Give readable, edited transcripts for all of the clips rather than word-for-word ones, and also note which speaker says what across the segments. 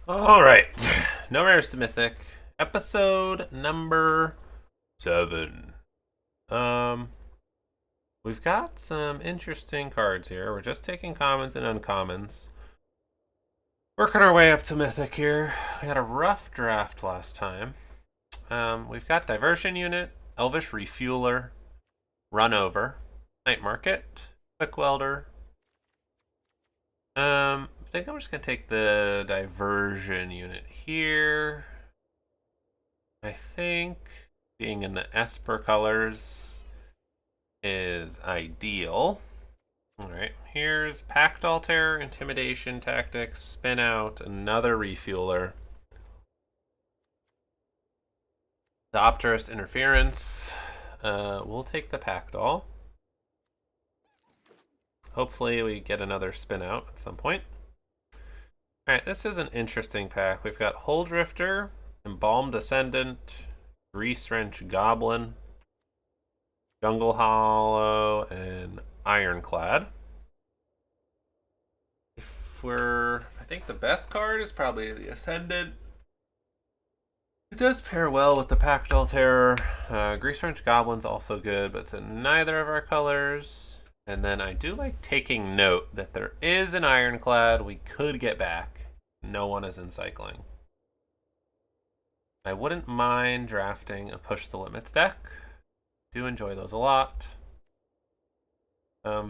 Speaker 1: All right. No Rares to Mythic. Episode number 7. Um, we've got some interesting cards here. We're just taking commons and uncommons. Working our way up to Mythic here. We had a rough draft last time. We've got Diversion Unit, Elvish Refueler, Run Over, Night Market, Quick Welder. I think I'm just gonna take the Diversion Unit here. I think being in the Esper colors is ideal. Alright, here's Pact Altair, Intimidation Tactics, Spin Out, another Refueler. The Opterist Interference. We'll take the Pact All. Hopefully we get another Spin Out at some point. Alright, this is an interesting pack. We've got Hull Drifter, Embalmed Ascendant, Grease Wrench Goblin, Jungle Hollow, and Ironclad. I think the best card is probably the Ascendant. It does pair well with the Pact Altair. Grease Wrench Goblin's also good, but it's in neither of our colors. And then I do like taking note that there is an Ironclad we could get back. No one is in cycling. I wouldn't mind drafting a Push the Limits deck. Do enjoy those a lot. I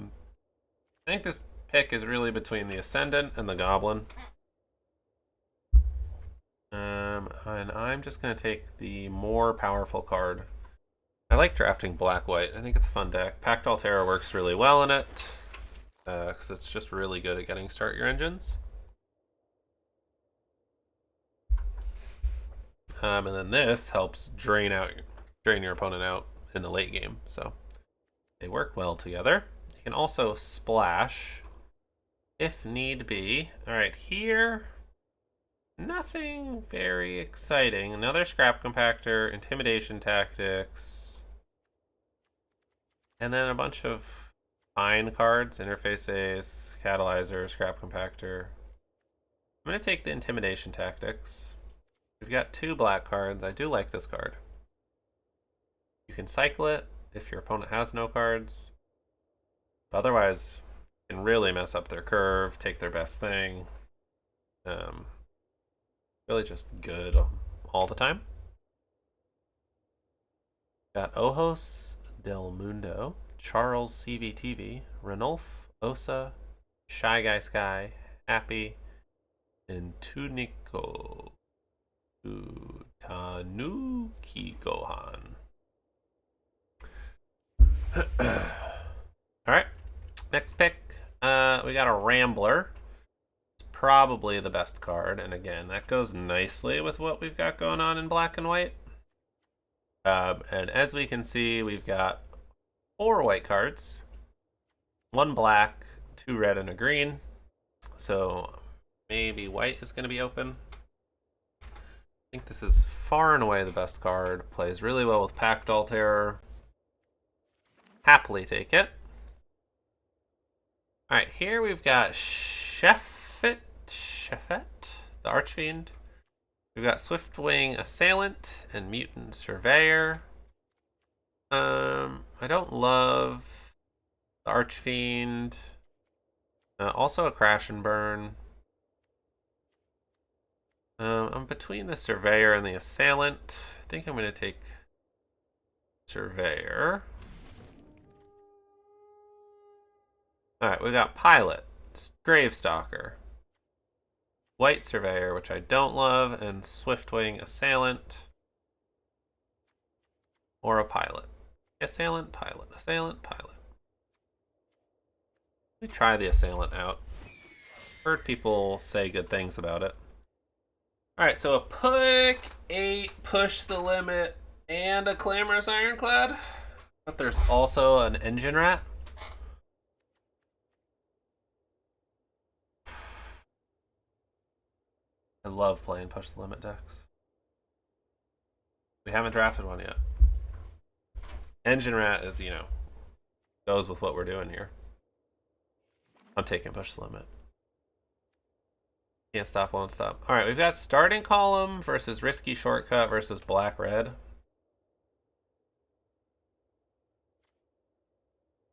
Speaker 1: think this pick is really between the Ascendant and the Goblin. And I'm just going to take the more powerful card. I like drafting black-white. I think it's a fun deck. Pact Altair works really well in it, because it's just really good at getting start your engines. And then this helps drain your opponent out in the late game. So they work well together. You can also splash if need be. All right, here, nothing very exciting. Another Scrap Compactor, Intimidation Tactics, and then a bunch of fine cards, Interface Ace, Catalyzer, Scrap Compactor. I'm going to take the Intimidation Tactics. We've got 2 black cards. I do like this card. You can cycle it if your opponent has no cards. Otherwise, you can really mess up their curve, take their best thing. Really just good all the time. Got Ojos Del Mundo, Charles CVTV, Ranulf, Osa, Shy Guy Sky, Happy, and Tanuki Gohan. Alright, next pick. We got a Rambler. It's probably the best card, and again, that goes nicely with what we've got going on in black and white. And as we can see, we've got 4 white cards, 1 black, 2 red, and a green. So maybe white is going to be open. I think this is far and away the best card. Plays really well with Pact Altair. Happily take it. Alright, here we've got Sheffet, the Archfiend. We've got Swiftwing Assailant and Mutant Surveyor. I don't love the Archfiend. Also a Crash and Burn. I'm between the Surveyor and the Assailant. I think I'm going to take Surveyor. Alright, we got Pilot, Gravestalker, White Surveyor, which I don't love, and Swiftwing Assailant. Or a Pilot. Assailant, Pilot, Assailant, Pilot. Let me try the Assailant out. Heard people say good things about it. Alright, so a Pick 8, Push the Limit, and a Clamorous Ironclad. But there's also an Engine Rat. I love playing Push the Limit decks. We haven't drafted one yet. Engine Rat is, goes with what we're doing here. I'm taking Push the Limit. Can't stop, won't stop. All right, we've got starting column versus risky shortcut versus black red.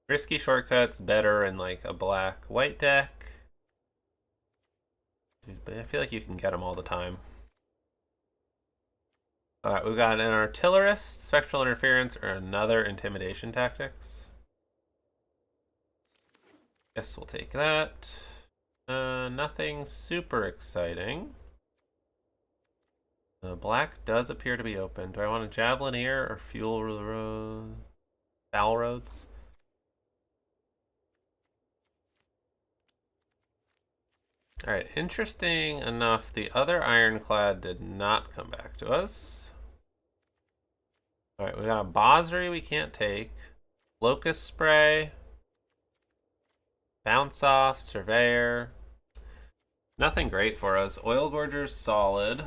Speaker 1: Risky shortcut's better in like a black white deck. But I feel like you can get them all the time. All right, we've got an artillerist, spectral interference, or another intimidation tactics. Guess we'll take that. Nothing super exciting. Black does appear to be open. Do I want a Javelineer or Fuel Road? Foul Roads? Alright, interesting enough, the other Ironclad did not come back to us. Alright, we got a Bosri we can't take. Locust Spray. Bounce Off, Surveyor. Nothing great for us. Oil Gorger's solid.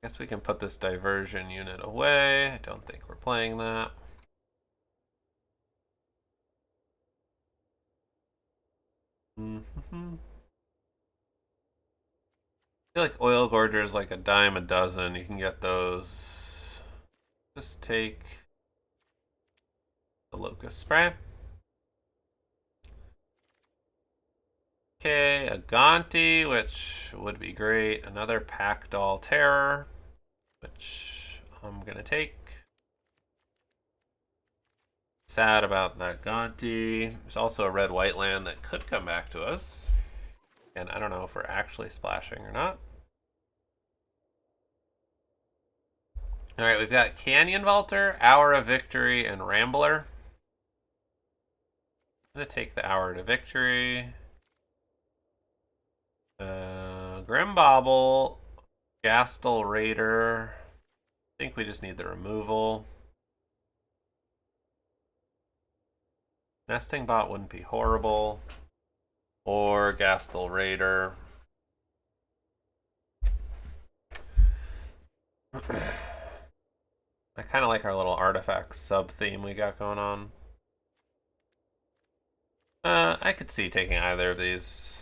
Speaker 1: Guess we can put this diversion unit away. I don't think we're playing that. I feel like Oil Gorger is like a dime a dozen. You can get those. Just take the Locust Spray. Okay, a Gonti, which would be great. Another Packdoll Terror, which I'm going to take. Sad about that Gonti. There's also a red-white land that could come back to us. And I don't know if we're actually splashing or not. Alright, we've got Canyon Vaulter, Hour of Victory, and Rambler. I'm going to take the Hour to Victory. Grimbobble, Gastel Raider. I think we just need the removal. Nesting Bot wouldn't be horrible. Or Gastel Raider. I kind of like our little artifact sub-theme we got going on. I could see taking either of these.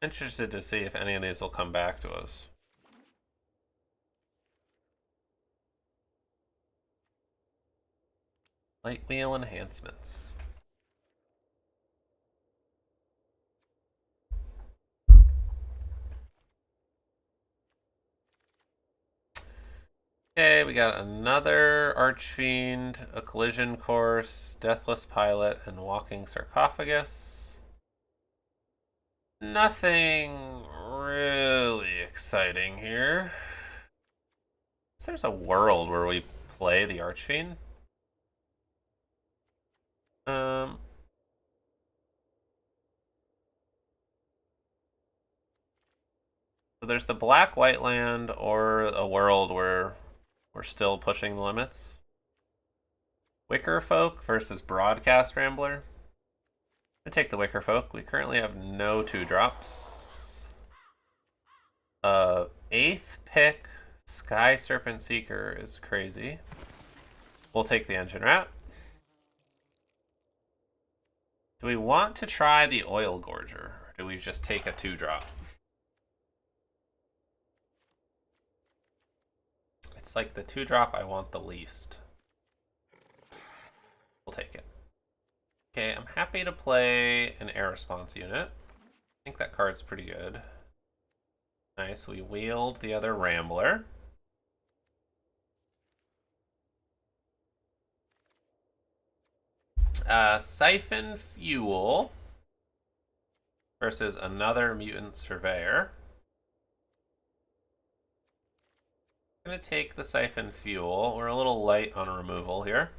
Speaker 1: Interested to see if any of these will come back to us. Light wheel enhancements. Okay, we got another Archfiend, a Collision Course, Deathless Pilot, and Walking Sarcophagus. Nothing really exciting here. There's a world where we play the Archfiend. So there's the black-white land or a world where we're still pushing the limits. Wicker Folk versus Broadcast Rambler. I'm gonna take the Wicker Folk. We currently have no 2-drops. 8th pick, Sky Serpent Seeker is crazy. We'll take the Engine Rat. Do we want to try the Oil Gorger, or do we just take a 2-drop? It's like the 2-drop I want the least. We'll take it. Okay, I'm happy to play an air response unit. I think that card's pretty good. Nice, we wield the other Rambler. Siphon Fuel versus another Mutant Surveyor. I'm going to take the Siphon Fuel. We're a little light on removal here.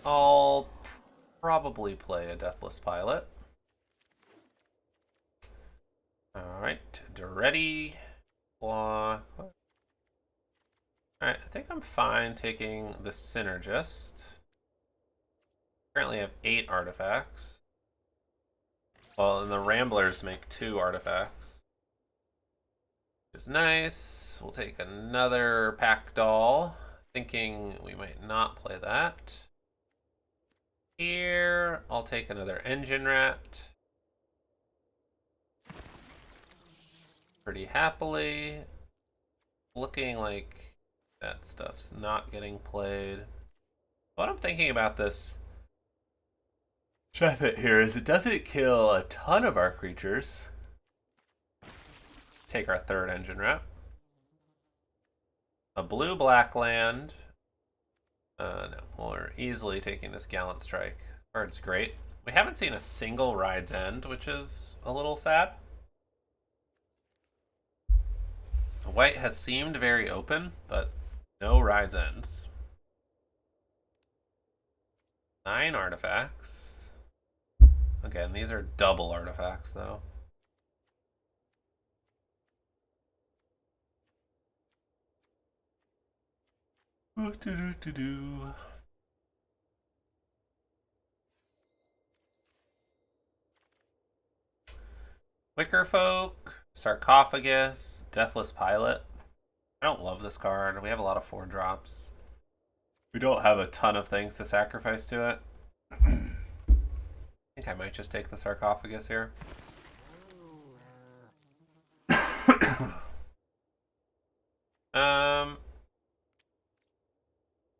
Speaker 1: I'll probably play a Deathless Pilot. Alright, ready. Block. Alright, I think I'm fine taking the Synergist. Currently have 8 artifacts. Well, and the Ramblers make 2 artifacts. Which is nice. We'll take another Pack Doll, thinking we might not play that. Here, I'll take another Engine Rat. Pretty happily. Looking like that stuff's not getting played. What I'm thinking about this Chef it here is it doesn't kill a ton of our creatures. Take our 3rd Engine Rat. A blue-black land. No, we're easily taking this Gallant Strike. Card's great. We haven't seen a single Ride's End, which is a little sad. White has seemed very open, but no Ride's Ends. 9 artifacts. Again, these are double artifacts, though. Wicker Folk, Sarcophagus, Deathless Pilot. I don't love this card. We have a lot of 4-drops. We don't have a ton of things to sacrifice to it. I think I might just take the Sarcophagus here.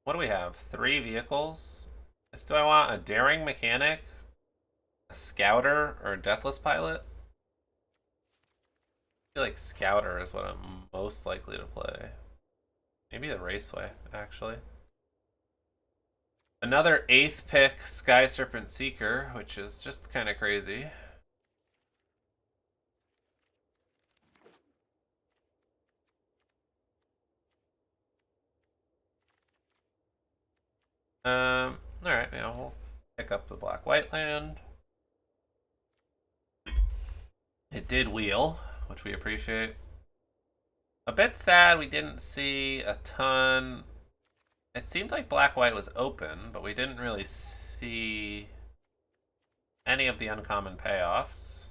Speaker 1: What do we have? 3 vehicles. Do I want a Daring Mechanic, a Scouter, or a Deathless Pilot? I feel like Scouter is what I'm most likely to play. Maybe the Raceway, actually. Another 8th pick, Sky Serpent Seeker, which is just kind of crazy. Alright, yeah, we'll pick up the black-white land. It did wheel, which we appreciate. A bit sad we didn't see a ton. It seemed like black-white was open, but we didn't really see any of the uncommon payoffs.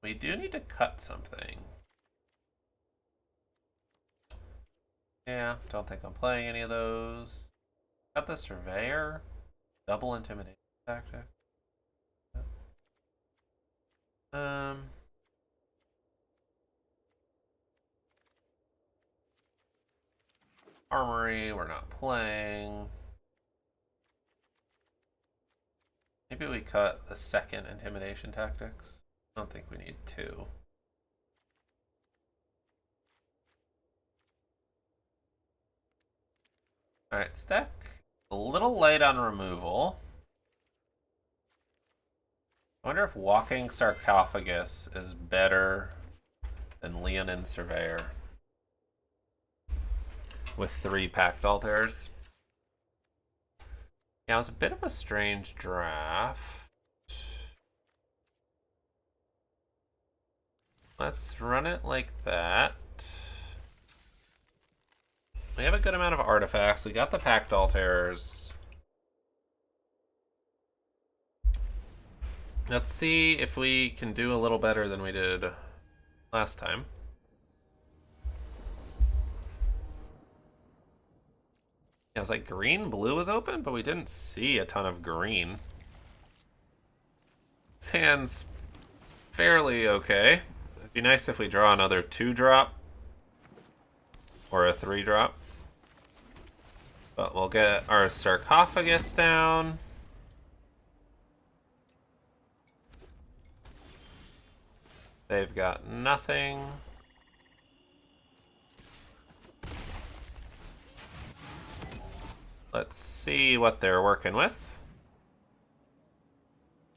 Speaker 1: We do need to cut something. Yeah, don't think I'm playing any of those. Got the Surveyor. Double Intimidation tactic. Armory, we're not playing. Maybe we cut the 2nd Intimidation tactics. I don't think we need 2. Alright, stack a little light on removal. I wonder if Walking Sarcophagus is better than Leonin Surveyor with 3 Pact Altars. Yeah, it was a bit of a strange draft. Let's run it like that. We have a good amount of artifacts. We got the Pact Altars. Let's see if we can do a little better than we did last time. Yeah, it was like green-blue was open, but we didn't see a ton of green. This hand's fairly okay. It'd be nice if we draw another 2-drop or a 3-drop. But we'll get our Sarcophagus down. They've got nothing. Let's see what they're working with.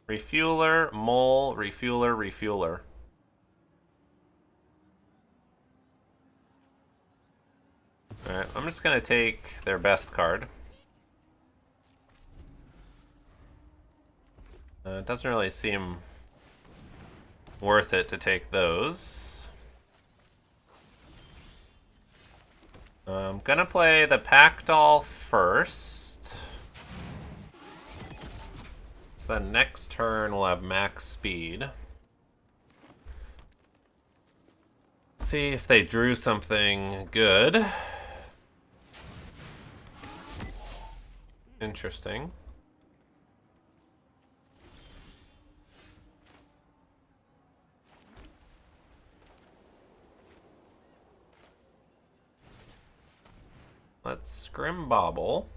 Speaker 1: Refueler, mole, refueler, refueler. Alright, I'm just gonna take their best card. It doesn't really seem worth it to take those. I'm gonna play the Pack Doll first. So then next turn we'll have max speed. See if they drew something good. Interesting. Let's scrim bobble.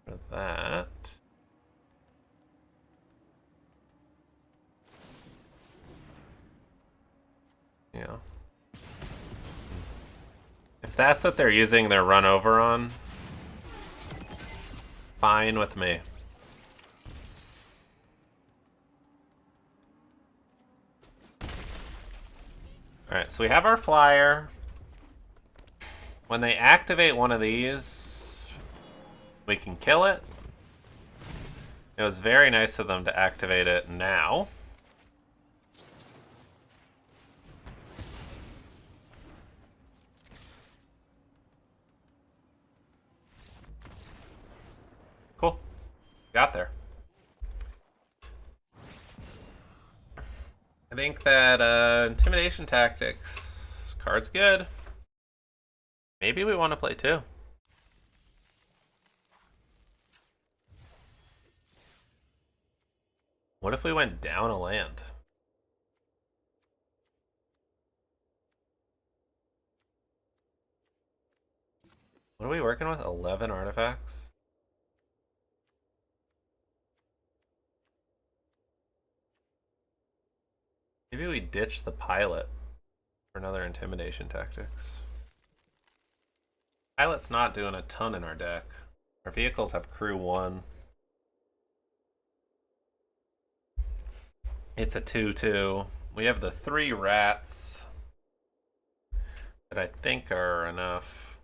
Speaker 1: For that. Yeah. If that's what they're using their run over on, fine with me. Alright, so we have our flyer. When they activate one of these, we can kill it. It was very nice of them to activate it now. Cool. Got there. I think that intimidation tactics card's good. Maybe we want to play two. What if we went down a land? What are we working with? 11 artifacts? Maybe we ditch the pilot for another intimidation tactics. Pilot's not doing a ton in our deck. Our vehicles have crew 1. It's a 2/2. We have the 3 rats that I think are enough.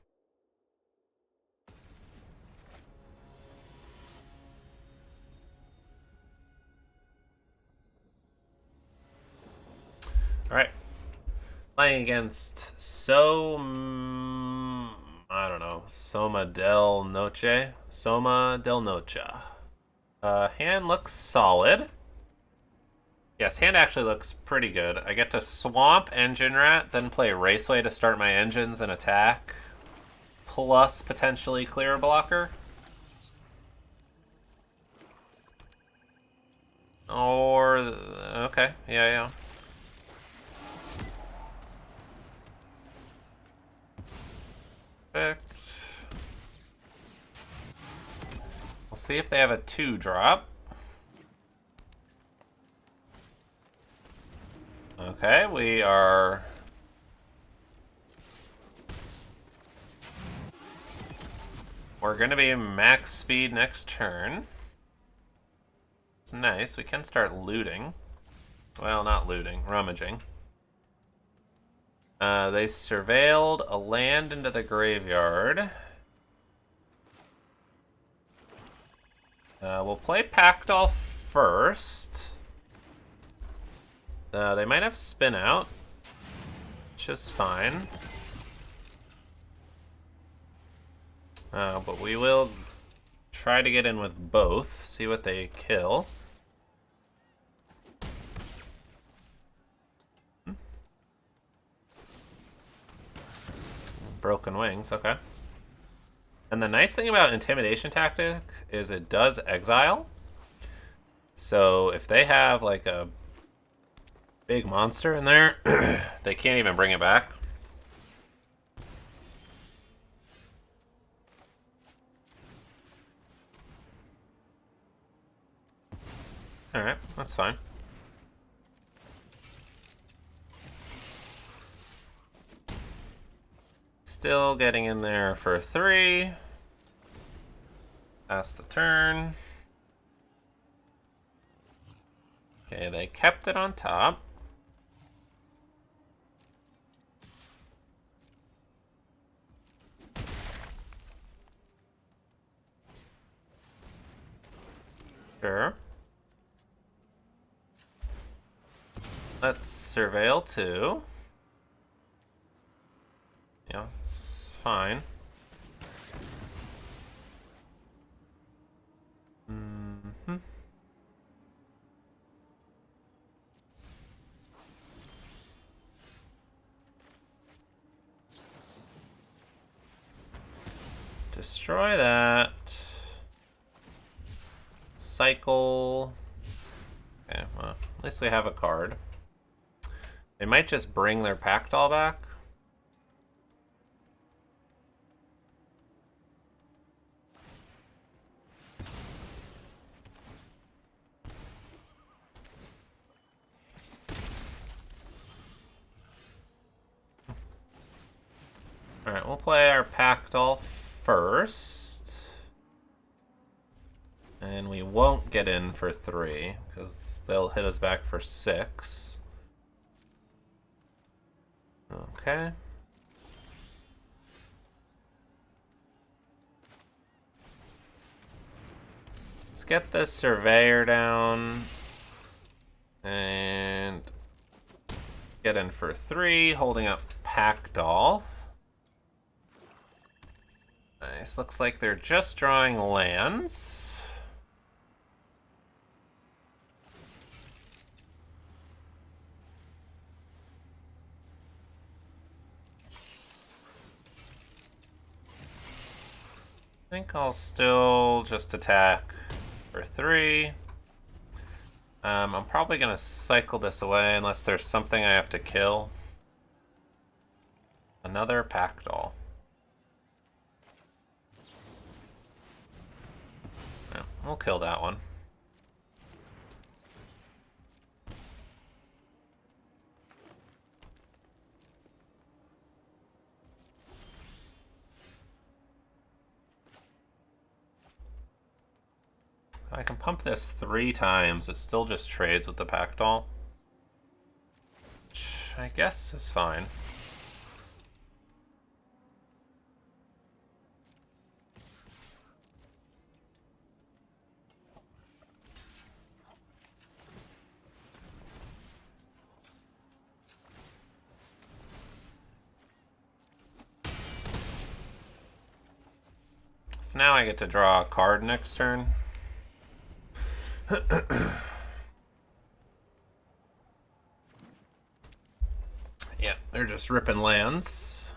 Speaker 1: Alright. Playing against I don't know. Soma del Noche. Soma del Noche. Hand looks solid. Yes, hand actually looks pretty good. I get to swamp Engine Rat, then play Raceway to start my engines and attack. Plus potentially clear a blocker. Or... okay, yeah. Perfect. We'll see if they have a 2-drop. Okay, we are... we're going to be max speed next turn. It's nice. We can start looting. Well, not looting. Rummaging. They surveilled a land into the graveyard. We'll play Pactol first. They might have spin out, which is fine. But we will try to get in with both, see what they kill. Broken wings, okay. And the nice thing about intimidation tactic is it does exile. So if they have like a big monster in there, they can't even bring it back. Alright, that's fine. Still getting in there for 3. Pass the turn. Okay, they kept it on top. Sure. Let's surveil 2. Yeah, it's fine. destroy that. Cycle. Okay, well, at least we have a card. They might just bring their pact all back. Alright, we'll play our Pactol first. And we won't get in for 3, because they'll hit us back for 6. Okay. Let's get this Surveyor down. And get in for 3, holding up Pactol. Nice. Looks like they're just drawing lands. I think I'll still just attack for 3. I'm probably going to cycle this away unless there's something I have to kill. Another Pactol. Yeah, we'll kill that one. I can pump this 3 times. It still just trades with the Pactol. Which I guess is fine. So now I get to draw a card next turn. Yeah, they're just ripping lands.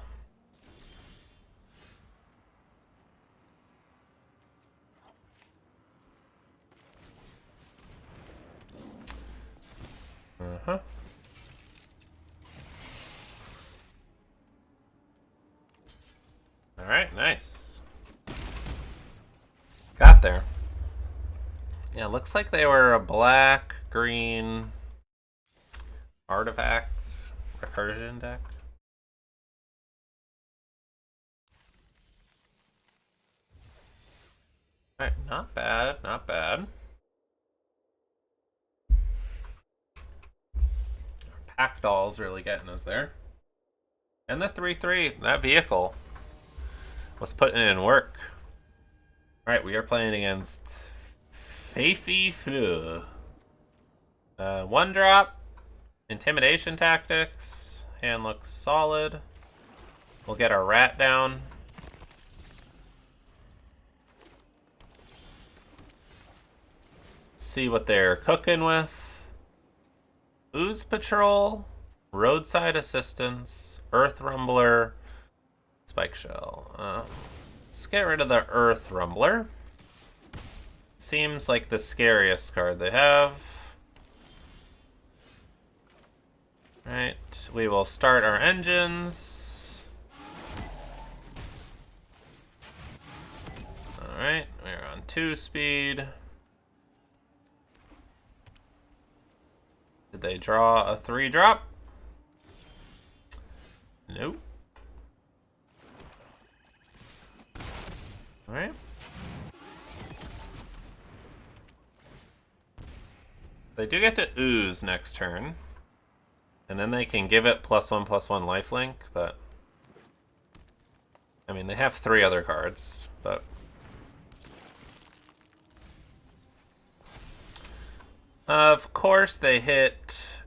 Speaker 1: Uh-huh. Alright, nice. Got there. Yeah, looks like they were a black, green artifact recursion deck. Alright, not bad, not bad. Pactol's really getting us there. And the 3/3, that vehicle was putting in work. Alright, we are playing against Faify Fleur. 1-drop, intimidation tactics. Hand looks solid. We'll get our rat down. See what they're cooking with. Ooze Patrol, Roadside Assistance, Earth Rumbler, Spike Shell. Let's get rid of the Earth Rumbler. Seems like the scariest card they have. Right, we will start our engines. Alright, we're on 2 speed. Did they draw a 3-drop? Nope. Alright. They do get to ooze next turn. And then they can give it +1/+1 lifelink, but I mean, they have 3 other cards, but of course they hit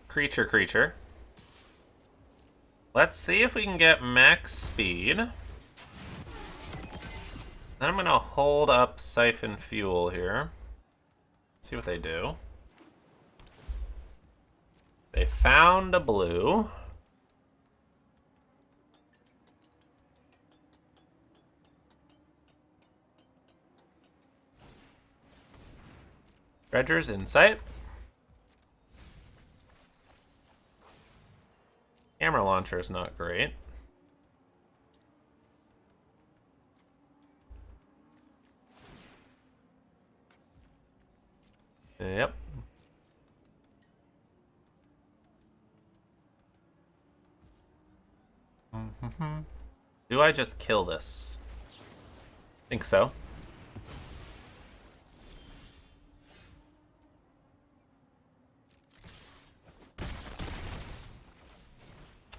Speaker 1: creature. Let's see if we can get max speed. Then I'm gonna hold up Siphon Fuel here. See what they do. They found a blue. Dredger's Insight. Camera launcher is not great. Yep. Do I just kill this? Think so.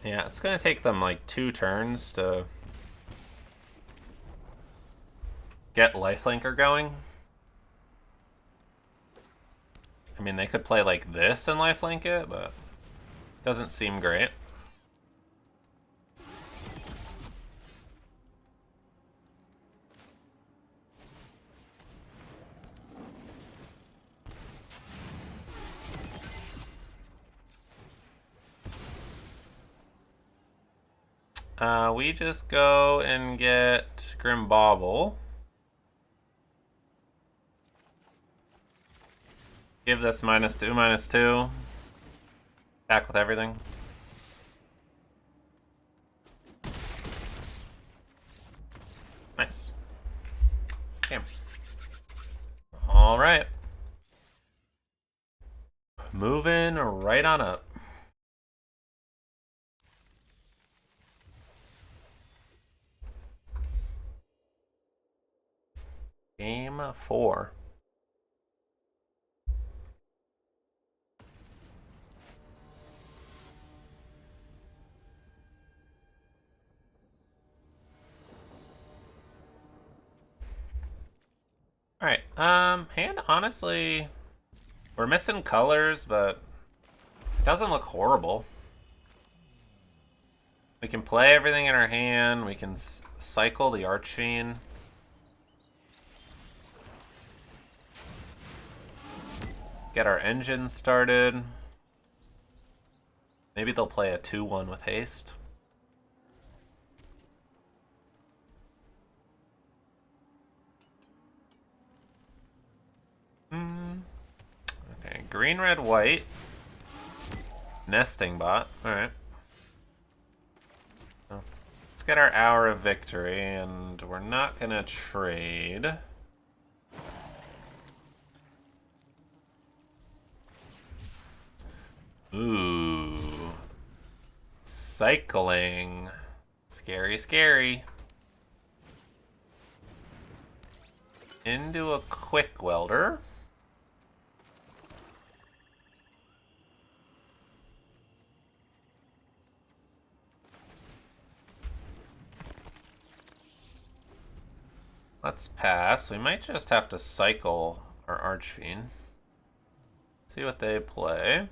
Speaker 1: Yeah, it's gonna take them like 2 turns to get Lifelinker going. I mean, they could play like this and lifelink it, but doesn't seem great. We just go and get Grim Bauble. Give this -2/-2. Attack with everything. Nice. Damn. Alright. Moving right on up. Game 4. Alright, hand, honestly, we're missing colors, but it doesn't look horrible. We can play everything in our hand, we can cycle the Archfiend. Get our engine started. Maybe they'll play a 2/1 with haste. Okay, green, red, white. Nesting bot. Alright. Let's get our Hour of Victory, and we're not gonna trade. Ooh. Cycling. Scary, scary. Into a quick welder. Let's pass. We might just have to cycle our Archfiend. See what they play.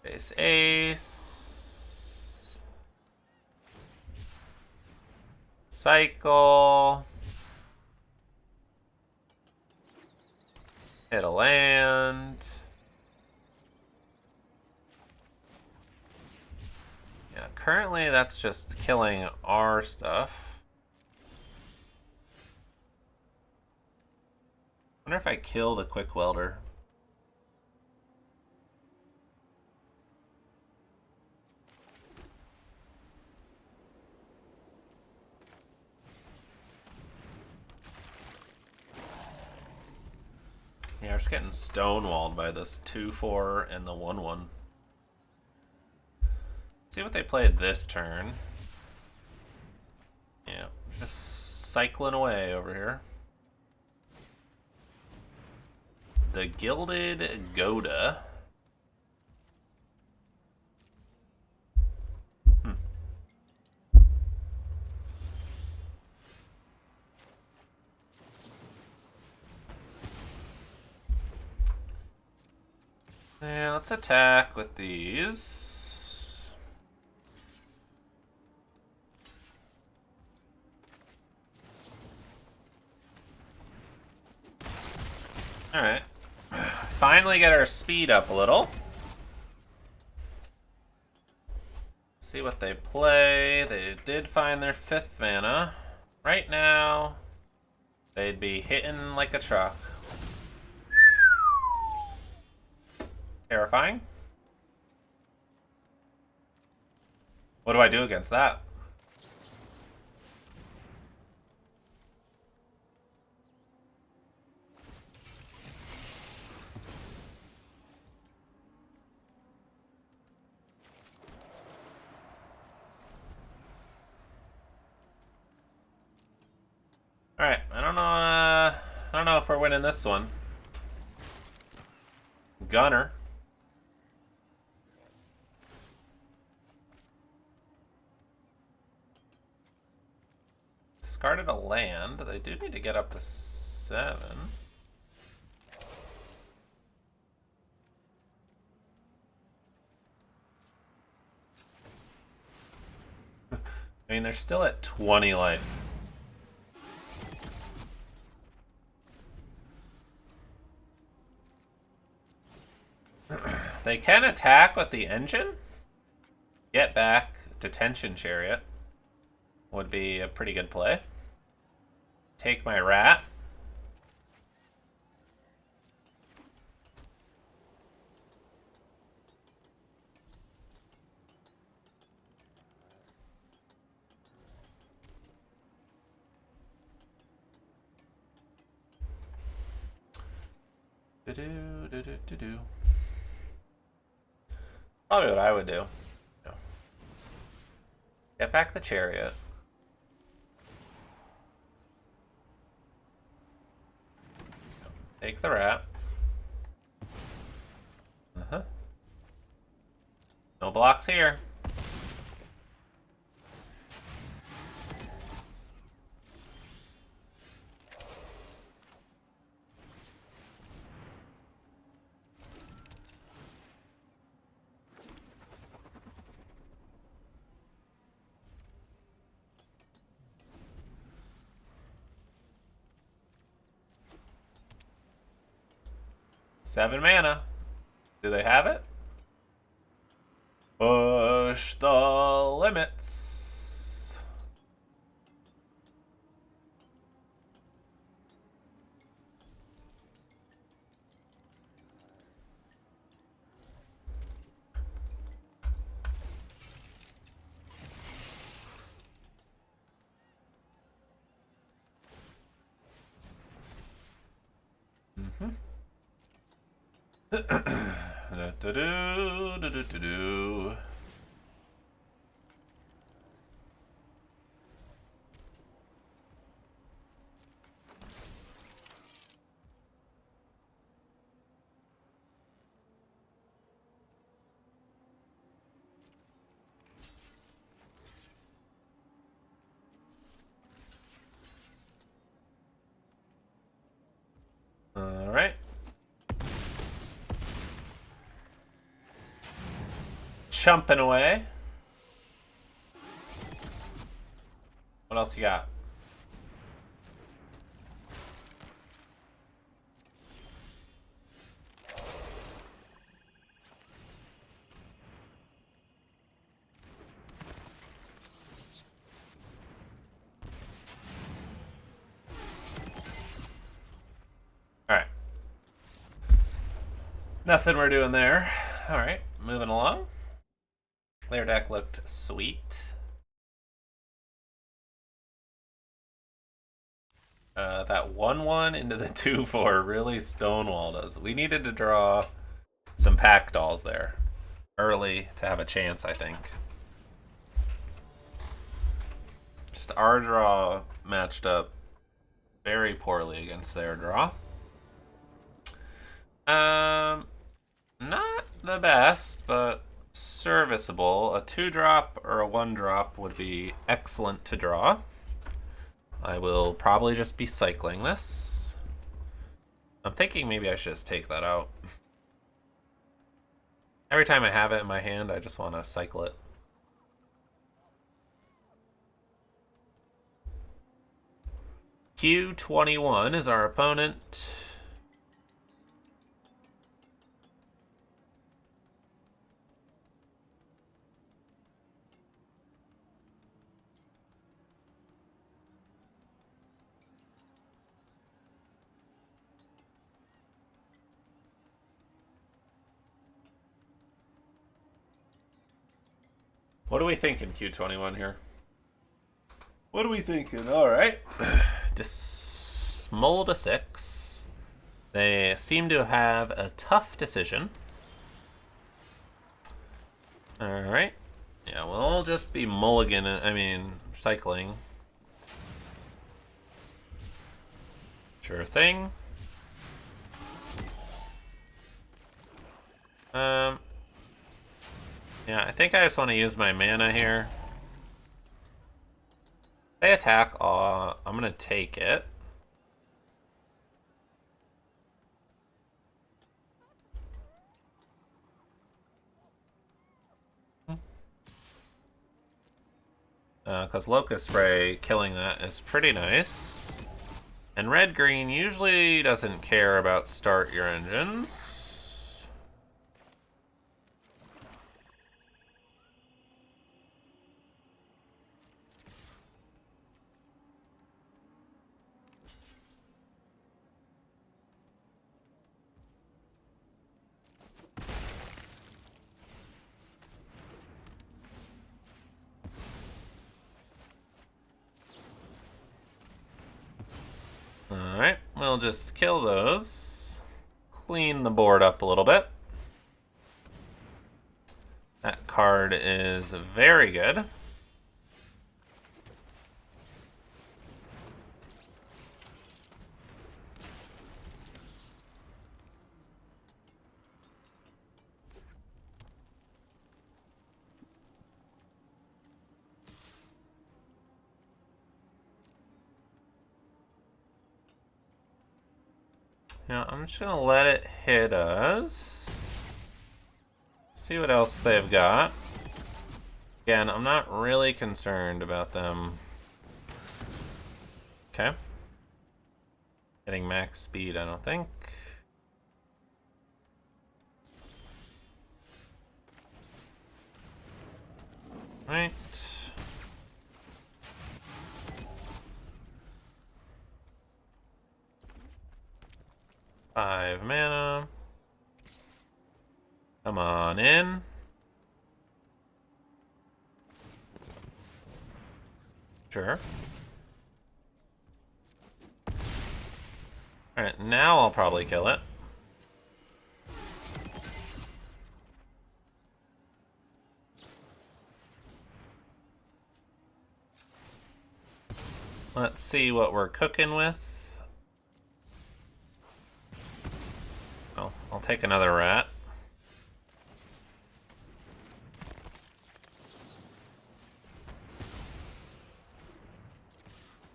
Speaker 1: Base ace. Cycle. Hit a land. Yeah, currently that's just killing our stuff. Wonder if I kill the quick welder. Yeah, we're just getting stonewalled by this 2/4 and the 1/1. See what they played this turn. Yeah, just cycling away over here. The Gilded Goda. Yeah, let's attack with these. Alright. Finally get our speed up a little. See what they play. They did find their 5th mana. Right now, they'd be hitting like a truck. Terrifying. What do I do against that? Alright, I don't know if we're winning this one. Gunner. Discarded a land. They do need to get up to 7. I mean, they're still at 20 life. They can attack with the engine. Get back. Detention Chariot would be a pretty good play. Take my rat. Do-do-do-do-do-do. Probably what I would do. No. Get back the chariot. Take the rat. Uh-huh. No blocks here. Seven mana. Do they have it? Push the limits. Mm-hmm. Do-do-do-do-do-do-do. All right. Chumping away. What else you got? All right. Nothing we're doing there. All right, moving along. Their deck looked sweet. That 1/1 into the 2/4 really stonewalled us. We needed to draw some pack dolls there early to have a chance, I think. Just our draw matched up very poorly against their draw. Not the best, but serviceable. A 2-drop or a 1-drop would be excellent to draw. I will probably just be cycling this. I'm thinking maybe I should just take that out. Every time I have it in my hand, I just want to cycle it. Q21 is our opponent. What are we thinking, Q21 here? What are we thinking? All right. Just mull to 6. They seem to have a tough decision. All right. Yeah, we'll just be cycling. Sure thing. Yeah, I think I just want to use my mana here. They attack. I'm gonna take it. Because Locust Spray killing that is pretty nice. And red-green usually doesn't care about start your engines. Alright, we'll just kill those. Clean the board up a little bit. That card is very good. Now, I'm just gonna let it hit us. See what else they've got. Again, I'm not really concerned about them. Okay. Getting max speed, I don't think. Right. Five mana. Come on in. Sure. Alright, now I'll probably kill it. Let's see what we're cooking with. Oh, I'll take another rat.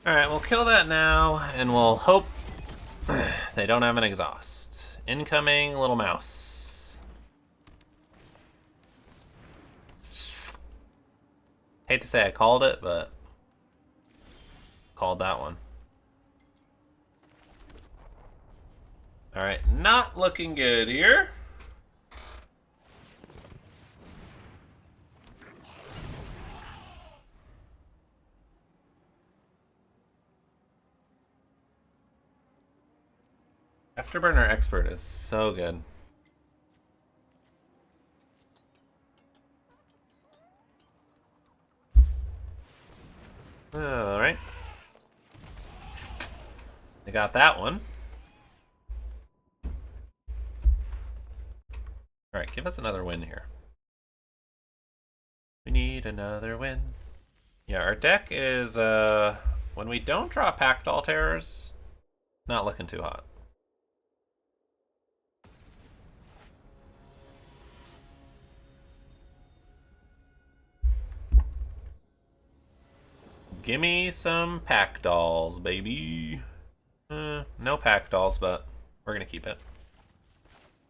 Speaker 1: Alright, we'll kill that now, and we'll hope they don't have an exhaust. Incoming little mouse. Hate to say I called it, but called that one. Alright, not looking good here. Afterburner Expert is so good. Alright. They got that one. Alright, give us another win here. We need another win. Yeah, our deck is, when we don't draw Pact Altars, not looking too hot. Gimme some Pack Dolls, baby. No Pack Dolls, but we're gonna keep it.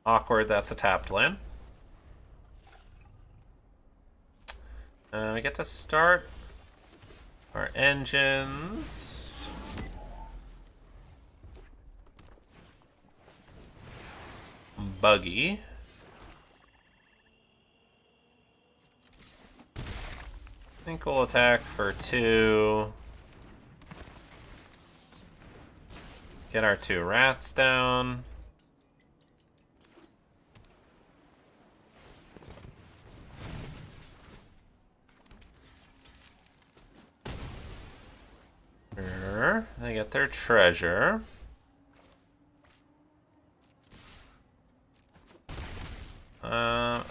Speaker 1: Awkward, that's a tapped land. We get to start our engines. Buggy. I think we'll attack for 2. Get our 2 rats down. get their treasure. I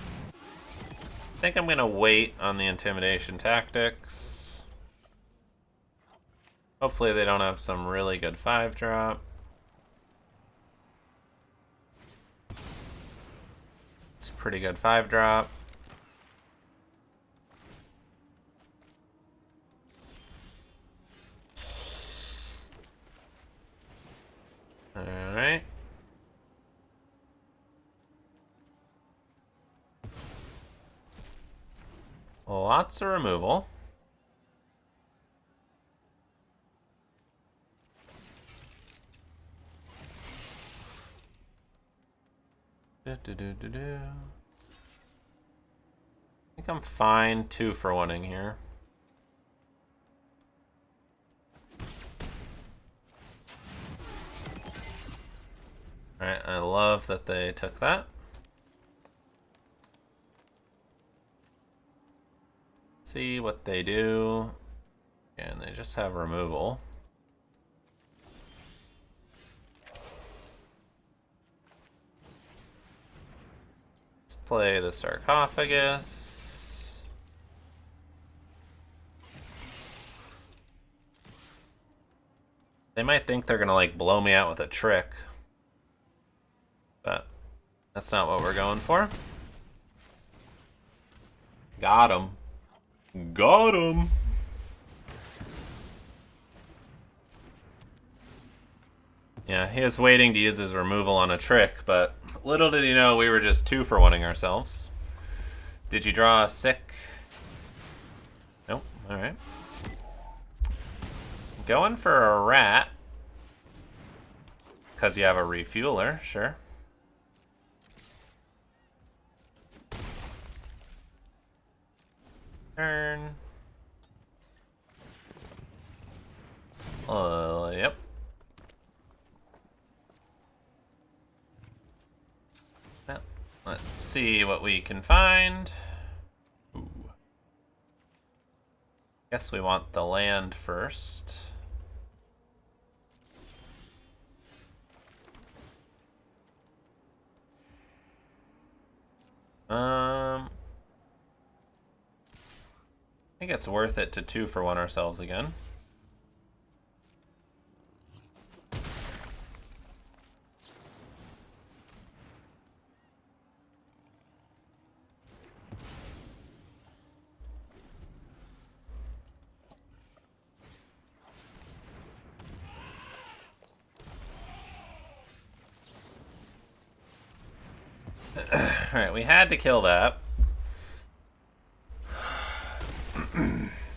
Speaker 1: think I'm gonna wait on the intimidation tactics. Hopefully they don't have some really good 5-drop. It's a pretty good 5-drop. Alright. Lots of removal. I think I'm fine 2-for-1ing here. Alright, I love that they took that. See what they do. And they just have removal. Let's play the sarcophagus. They might think they're gonna like blow me out with a trick. But that's not what we're going for. Got him. Got him. Yeah, he was waiting to use his removal on a trick, but little did he know we were just 2-for-1ing ourselves. Did you draw a sick? Nope. Alright. Going for a rat. Because you have a refueler, sure. Turn. Yep. Yep. Let's see what we can find. Ooh. Guess we want the land first. I think it's worth it to 2-for-1 ourselves again. Alright, we had to kill that.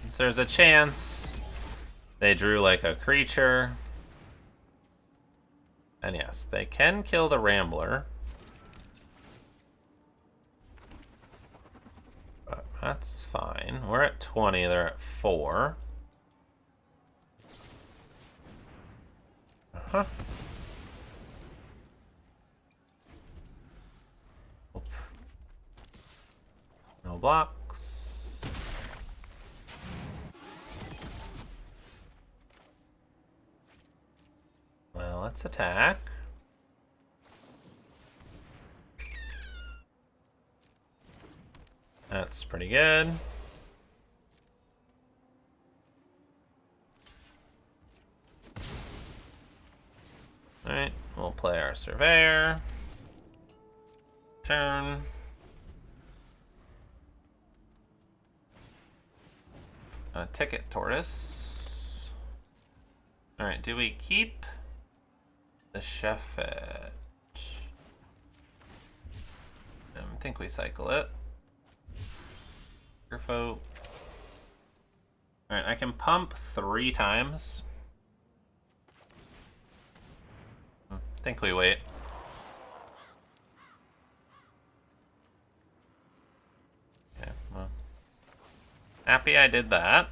Speaker 1: So there's a chance they drew like a creature. And yes, they can kill the Rambler. But that's fine. We're at 20, they're at 4. Uh-huh. No blocks. Well, let's attack. That's pretty good. Alright, we'll play our Surveyor. Turn. A Ticket Tortoise. Alright, do we keep the Chef-Edge? I think we cycle it. Grifo. Alright, I can pump 3 times. I think we wait. Okay, well. Happy I did that.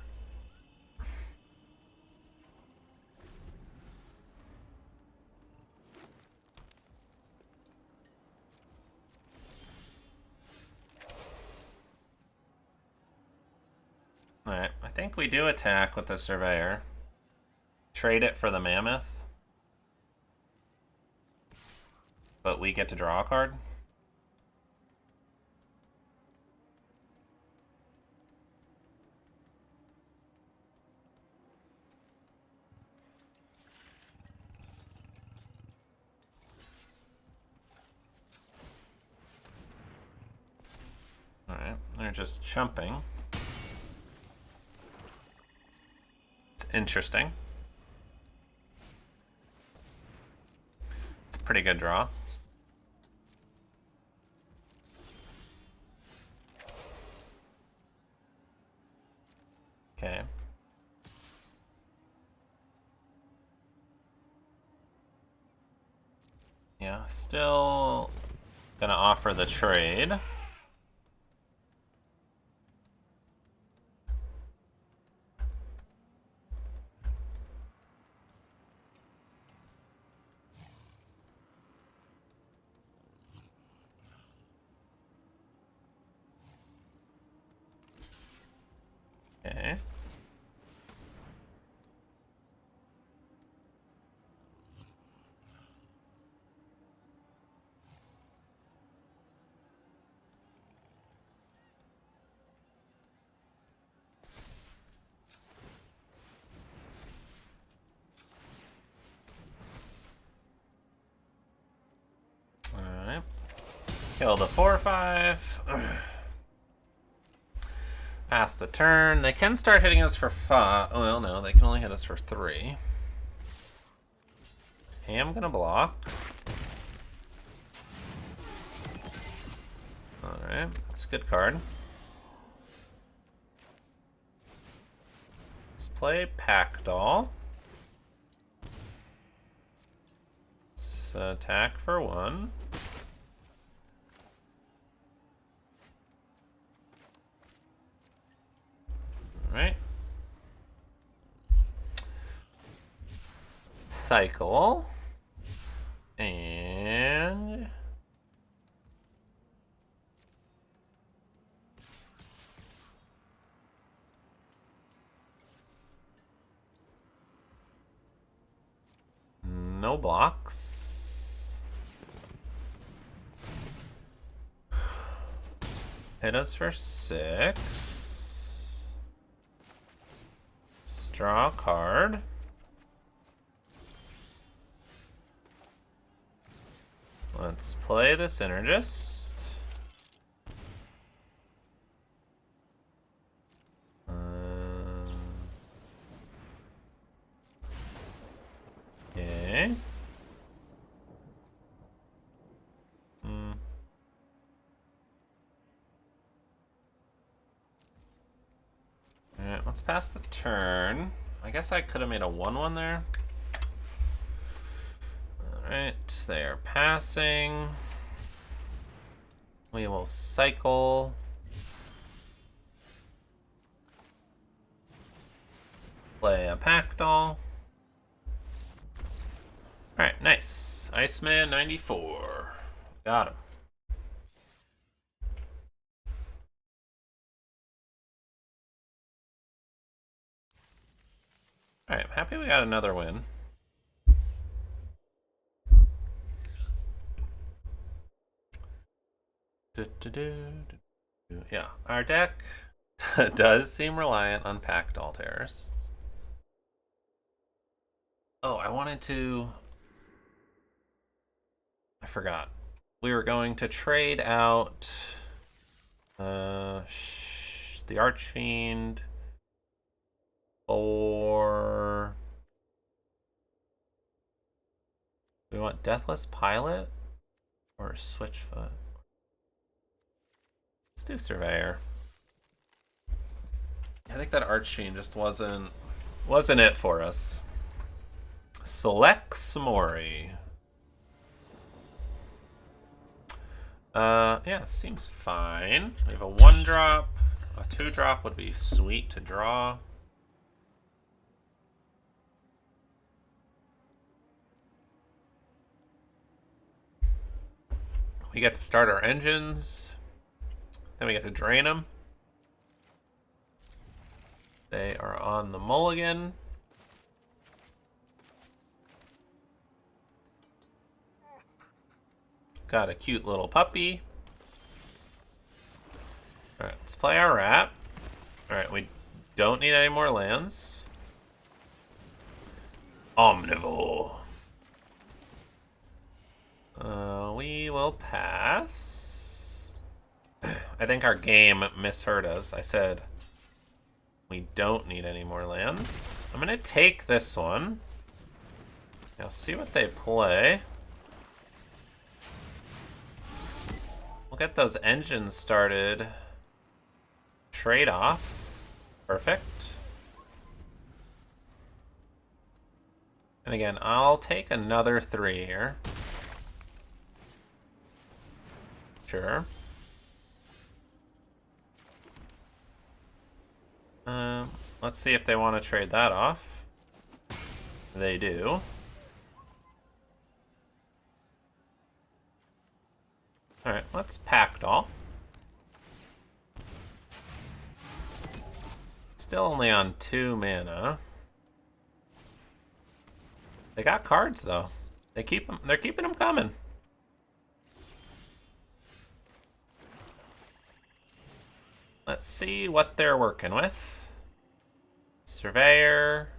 Speaker 1: Alright, I think we do attack with the Surveyor. Trade it for the mammoth. But we get to draw a card. Alright, they're just chumping. It's interesting. It's a pretty good draw. Okay. Yeah, still gonna offer the trade. Okay. Alright. Kill the 4/5. Pass the turn. They can start hitting us for 5. Oh, well, no, they can only hit us for 3. Hey, I'm gonna block. Alright, it's a good card. Let's play Packdoll. Let's attack for 1. Alright. Cycle. And no blocks. Hit us for 6. Let's draw a card. Let's play the synergist. Okay. Alright, let's pass the turn. I guess I could have made a 1/1 there. Alright, they are passing. We will cycle. Play a Packdoll. Alright, nice. Iceman 94. Got him. Alright, I'm happy we got another win. Yeah, our deck does seem reliant on Packdoll Terrors. Oh, I wanted to... I forgot. We were going to trade out the Archfiend for... We want Deathless Pilot or Switchfoot? Let's do Surveyor. I think that Archfiend just wasn't it for us. Select Samori. Yeah, seems fine. We have a 1-drop. A 2-drop would be sweet to draw. We get to start our engines. Then we get to drain them. They are on the mulligan. Got a cute little puppy. Alright, let's play our rat. Alright, we don't need any more lands. Omnivore. We will pass. I think our game misheard us. I said we don't need any more lands. I'm gonna take this one. I'll see what they play. We'll get those engines started. Trade off. Perfect. And again, I'll take another 3 here. Sure. Let's see if they want to trade that off. They do. Alright, let's pack doll. Still only on 2 mana. They got cards though. They're keeping them coming. Let's see what they're working with. Surveyor.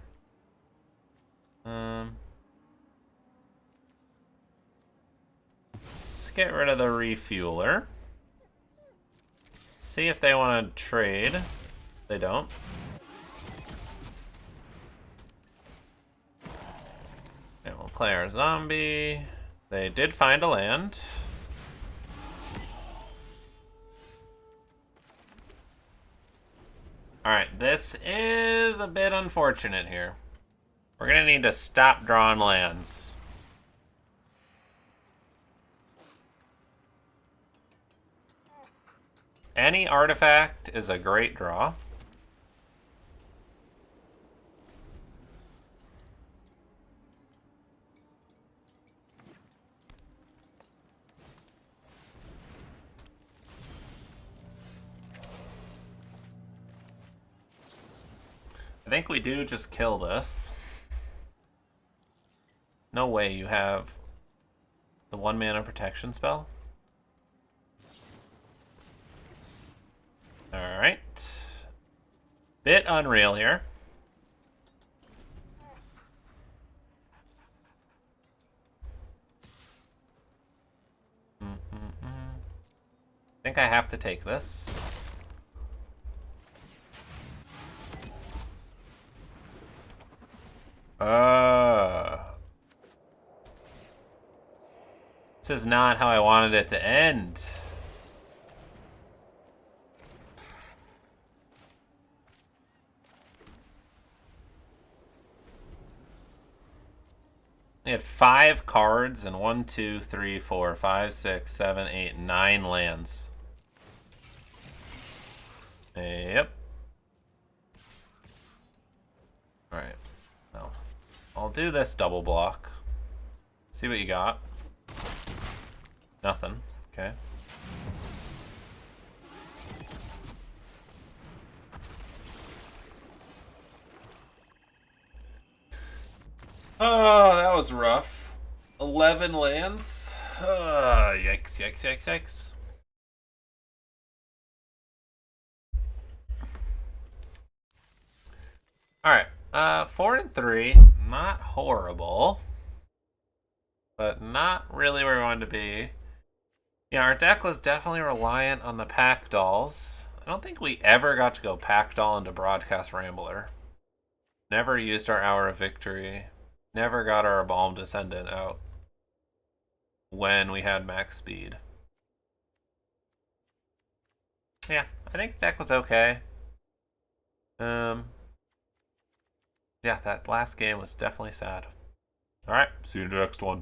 Speaker 1: Let's get rid of the refueler. See if they want to trade. They don't. Okay, we'll play our zombie. They did find a land. Alright, this is a bit unfortunate here. We're gonna need to stop drawing lands. Any artifact is a great draw. I think we do just kill this. No way you have the 1 mana protection spell. Alright. Bit unreal here. I think I have to take this. This is not how I wanted it to end. We had 5 cards and 1, 2, 3, 4, 5, 6, 7, 8, 9 lands. Yep. Alright. Well, I'll do this double block. See what you got. Nothing. Okay. Oh, that was rough. 11 lands. Yikes, yikes, yikes, yikes. Alright, 4 and 3. Not horrible. But not really where we wanted to be. Yeah, our deck was definitely reliant on the pack dolls. I don't think we ever got to go pack doll into Broadcast Rambler. Never used our Hour of Victory. Never got our Embalmed Ascendant out when we had max speed. Yeah, I think the deck was okay. Yeah, that last game was definitely sad. Alright, see you in the next one.